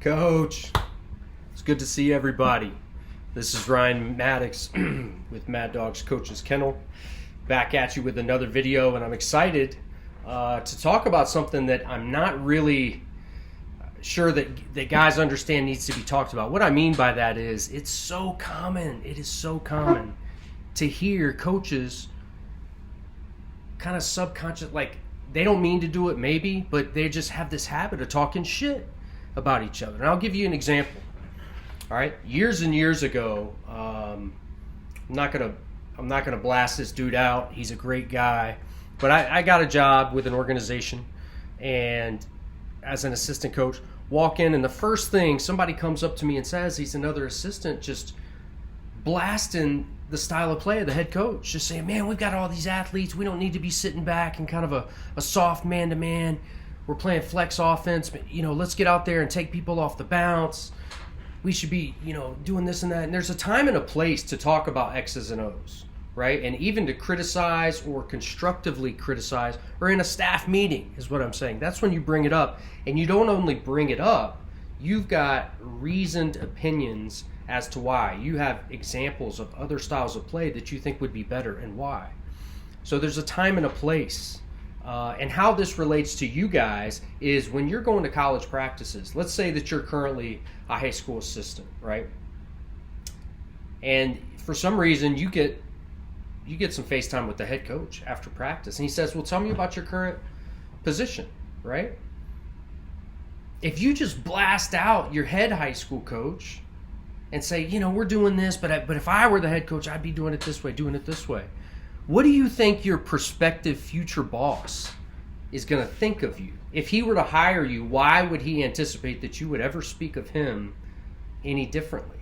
Coach, it's good to see everybody. This is Ryan Maddox with Maddog's Coach's Kennel, back at you with another video, and I'm excited to talk about something that I'm not really sure that guys understand needs to be talked about. What I mean by that is it's so common. It is so common to hear coaches kind of subconscious, like they don't mean to do it maybe, but they just have this habit of talking shit about each other. And I'll give you an example. All right, years and years ago, I'm not gonna blast this dude out. He's a great guy, but I got a job with an organization, and as an assistant coach, walk in, and the first thing somebody comes up to me and says, he's another assistant, just blasting the style of play of the head coach, just saying, man, we've got all these athletes, we don't need to be sitting back in kind of a soft man-to-man. We're playing flex offense, but, let's get out there and take people off the bounce. We should be, doing this and that. And there's a time and a place to talk about X's and O's, right? And even to criticize or constructively criticize, or in a staff meeting is what I'm saying. That's when you bring it up. And you don't only bring it up, you've got reasoned opinions as to why. You have examples of other styles of play that you think would be better and why. So there's a time and a place. And how this relates to you guys is when you're going to college practices. Let's say that you're currently a high school assistant, right? And for some reason you get some FaceTime with the head coach after practice, and he says, well, tell me about your current position, right? If you just blast out your head high school coach and say, we're doing this, but if I were the head coach, I'd be doing it this way. What do you think your prospective future boss is going to think of you? If he were to hire you, why would he anticipate that you would ever speak of him any differently?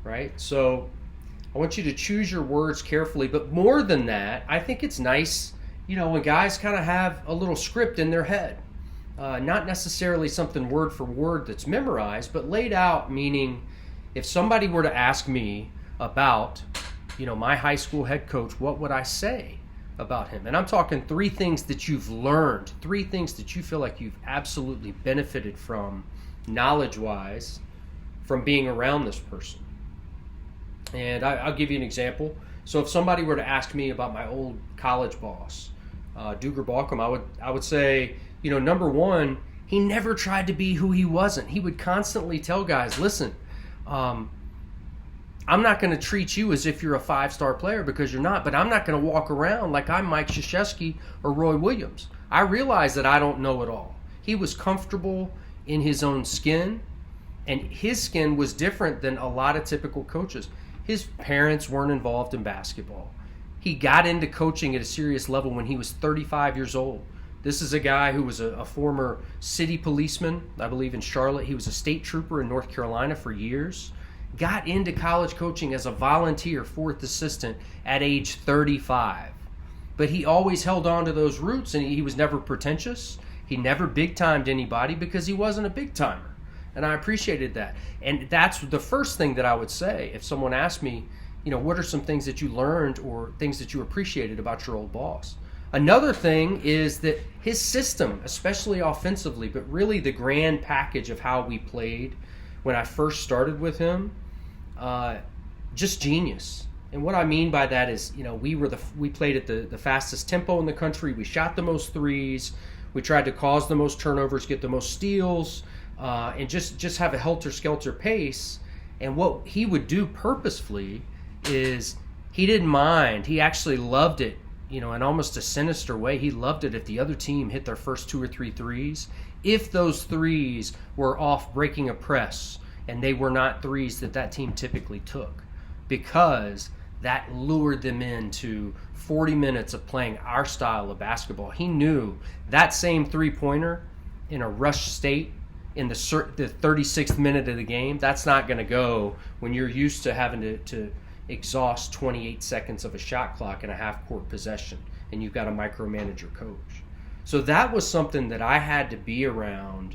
Right? So I want you to choose your words carefully, but more than that, I think it's nice, when guys kind of have a little script in their head. Not necessarily something word for word that's memorized, but laid out, meaning if somebody were to ask me about my high school head coach, what would I say about him? And I'm talking 3 things that you've learned, 3 things that you feel like you've absolutely benefited from, knowledge-wise, from being around this person. And I'll give you an example. So if somebody were to ask me about my old college boss, Duger Balcom, I would say, number 1, he never tried to be who he wasn't. He would constantly tell guys, listen, I'm not going to treat you as if you're a 5-star player, because you're not, but I'm not going to walk around like I'm Mike Krzyzewski or Roy Williams. I realize that I don't know it all. He was comfortable in his own skin, and his skin was different than a lot of typical coaches. His parents weren't involved in basketball. He got into coaching at a serious level when he was 35 years old. This is a guy who was a former city policeman, I believe, in Charlotte. He was a state trooper in North Carolina for years. Got into college coaching as a volunteer 4th assistant at age 35. But he always held on to those roots, and he was never pretentious. He never big-timed anybody because he wasn't a big-timer. And I appreciated that. And that's the first thing that I would say if someone asked me, what are some things that you learned or things that you appreciated about your old boss? Another thing is that his system, especially offensively, but really the grand package of how we played when I first started with him, just genius. And what I mean by that is, we played at the fastest tempo in the country. We shot the most threes. We tried to cause the most turnovers, get the most steals, and just have a helter-skelter pace. And what he would do purposefully is he didn't mind. He actually loved it, in almost a sinister way. He loved it if the other team hit their first 2 or 3 threes. If those threes were off breaking a press, and they were not threes that team typically took, because that lured them into 40 minutes of playing our style of basketball. He knew that same three-pointer in a rush state in the 36th minute of the game, that's not going to go when you're used to having to exhaust 28 seconds of a shot clock in a half-court possession, and you've got a micromanager coach. So that was something that I had to be around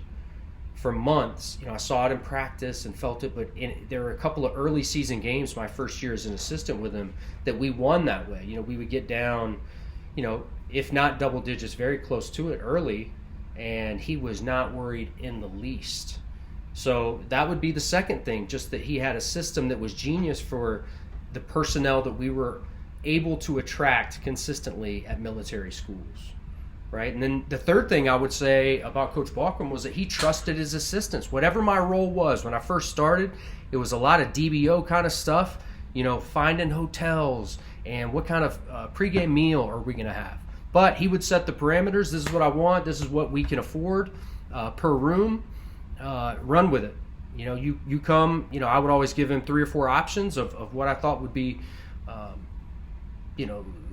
for months. I saw it in practice and felt it, but there were a couple of early season games my first year as an assistant with him that we won that way. We would get down, if not double digits, very close to it early, and he was not worried in the least. So that would be the second thing, just that he had a system that was genius for the personnel that we were able to attract consistently at military schools, right? And then the third thing I would say about Coach Balcom was that he trusted his assistants. Whatever my role was when I first started, it was a lot of DBO kind of stuff, finding hotels and what kind of pregame meal are we going to have. But he would set the parameters. This is what I want. This is what we can afford per room. Run with it. You come, I would always give him 3 or 4 options of what I thought would be,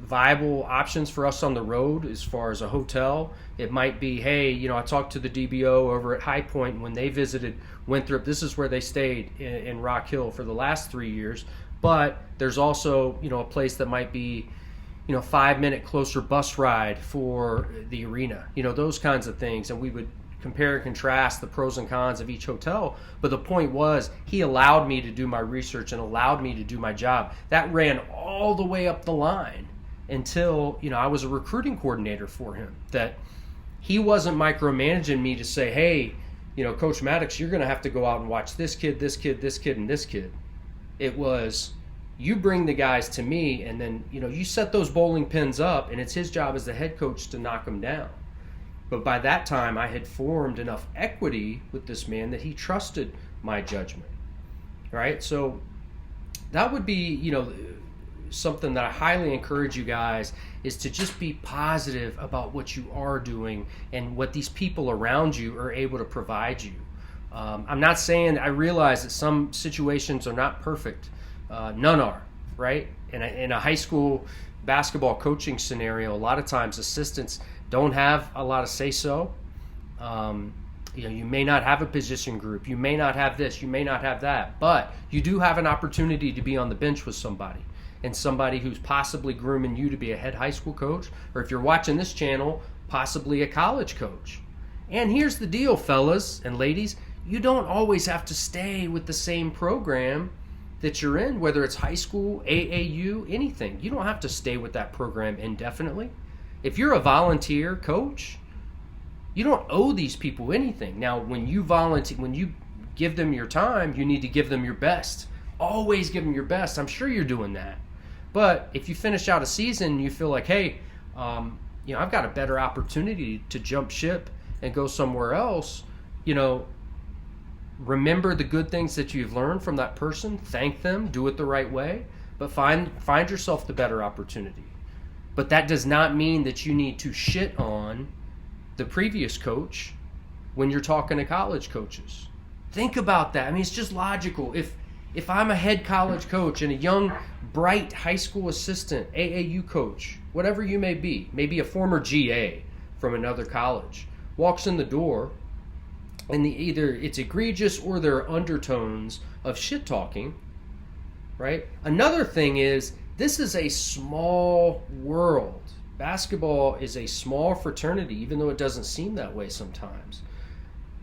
viable options for us on the road as far as a hotel. It might be, hey, I talked to the DBO over at High Point when they visited Winthrop. This is where they stayed in Rock Hill for the last 3 years. But there's also, a place that might be, 5-minute closer bus ride for the arena, those kinds of things. And we would compare and contrast the pros and cons of each hotel. But the point was, he allowed me to do my research and allowed me to do my job. That ran all the way up the line until, I was a recruiting coordinator for him. That he wasn't micromanaging me to say, hey, Coach Maddox, you're going to have to go out and watch this kid, this kid, this kid, and this kid. It was, you bring the guys to me, and then, you set those bowling pins up, and it's his job as the head coach to knock them down. But by that time, I had formed enough equity with this man that he trusted my judgment, right? So that would be, something that I highly encourage you guys is to just be positive about what you are doing and what these people around you are able to provide you. I'm not saying, I realize that some situations are not perfect. None are, right? In a high school basketball coaching scenario, a lot of times assistants don't have a lot of say-so. You may not have a position group. You may not have this. You may not have that. But you do have an opportunity to be on the bench with somebody, and somebody who's possibly grooming you to be a head high school coach, or if you're watching this channel, possibly a college coach. And here's the deal, fellas and ladies. You don't always have to stay with the same program that you're in, whether it's high school, AAU, anything. You don't have to stay with that program indefinitely. If you're a volunteer coach, you don't owe these people anything. Now, when you volunteer, when you give them your time, you need to give them your best. Always give them your best. I'm sure you're doing that. But if you finish out a season and you feel like, hey, I've got a better opportunity to jump ship and go somewhere else, remember the good things that you've learned from that person, thank them, do it the right way, but find yourself the better opportunity. But that does not mean that you need to shit on the previous coach when you're talking to college coaches. Think about that. I mean, it's just logical. If I'm a head college coach and a young, bright high school assistant, AAU coach, whatever you may be, maybe a former GA from another college, walks in the door, and either it's egregious or there are undertones of shit talking, right? Another thing is, this is a small world. Basketball is a small fraternity, even though it doesn't seem that way sometimes.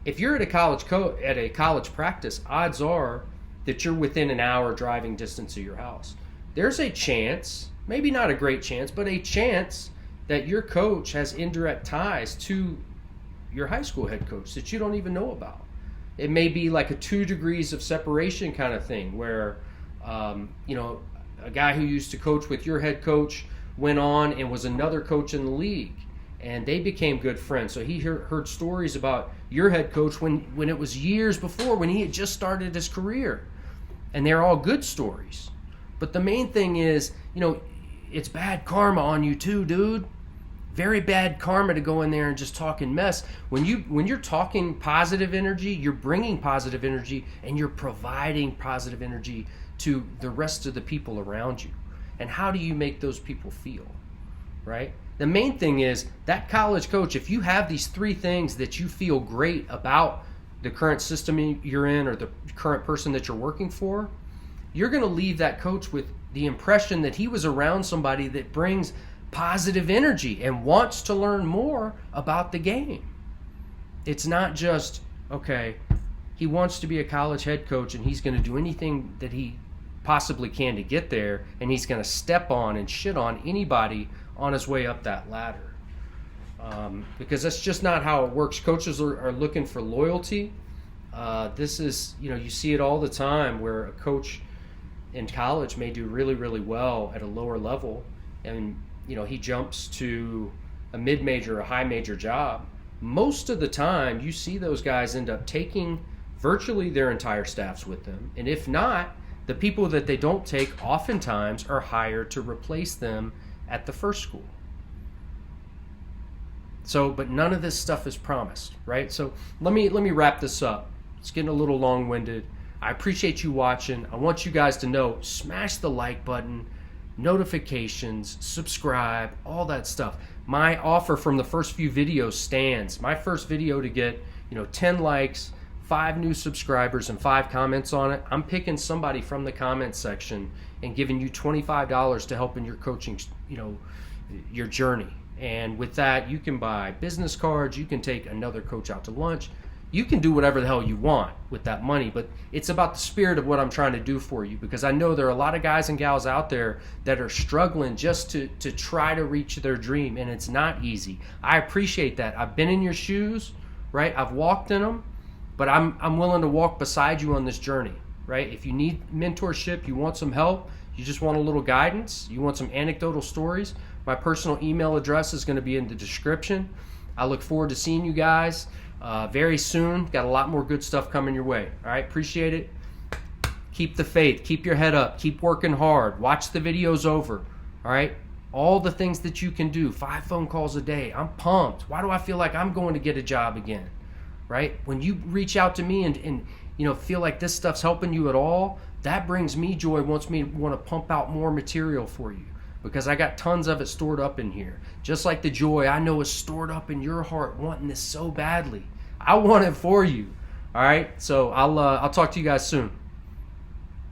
If you're at a college practice, odds are that you're within an hour driving distance of your house. There's a chance, maybe not a great chance, but a chance that your coach has indirect ties to your high school head coach that you don't even know about. It may be like a 2 degrees of separation kind of thing where, a guy who used to coach with your head coach went on and was another coach in the league, and they became good friends. So he heard stories about your head coach when it was years before, when he had just started his career. And they're all good stories. But the main thing is, it's bad karma on you too, dude. Very bad karma to go in there and just talking mess. When you're talking positive energy, you're bringing positive energy and you're providing positive energy to the rest of the people around you. And how do you make those people feel, right? The main thing is that college coach, if you have these 3 things that you feel great about the current system you're in or the current person that you're working for, you're going to leave that coach with the impression that he was around somebody that brings positive energy and wants to learn more about the game. It's not just, okay, he wants to be a college head coach and he's going to do anything that he possibly can to get there, and he's going to step on and shit on anybody on his way up that ladder. Because that's just not how it works. Coaches are looking for loyalty. This is, you see it all the time where a coach in college may do really, really well at a lower level, and he jumps to a mid-major or high major job. Most of the time you see those guys end up taking virtually their entire staffs with them, and if not, the people that they don't take oftentimes are hired to replace them at the first school. So, but none of this stuff is promised, right? So let me wrap this up. It's getting a little long-winded. I appreciate you watching. I want you guys to know, smash the like button, notifications, subscribe, all that stuff. My offer from the first few videos stands. My first video to get 10 likes, 5 new subscribers, and 5 comments on it, I'm picking somebody from the comments section and giving you $25 to help in your coaching, your journey. And with that, you can buy business cards, you can take another coach out to lunch, you can do whatever the hell you want with that money, but it's about the spirit of what I'm trying to do for you, because I know there are a lot of guys and gals out there that are struggling just to try to reach their dream, and it's not easy. I appreciate that. I've been in your shoes, right? I've walked in them, but I'm willing to walk beside you on this journey, right? If you need mentorship, you want some help, you just want a little guidance, you want some anecdotal stories, my personal email address is going to be in the description. I look forward to seeing you guys very soon. Got a lot more good stuff coming your way. All right, appreciate it. Keep the faith. Keep your head up. Keep working hard. Watch the videos over. All right, all the things that you can do. 5 phone calls a day. I'm pumped. Why do I feel like I'm going to get a job again? Right? When you reach out to me and feel like this stuff's helping you at all, that brings me joy. Wants me to want to pump out more material for you, because I got tons of it stored up in here. Just like the joy I know is stored up in your heart, wanting this so badly. I want it for you. All right, so I'll talk to you guys soon.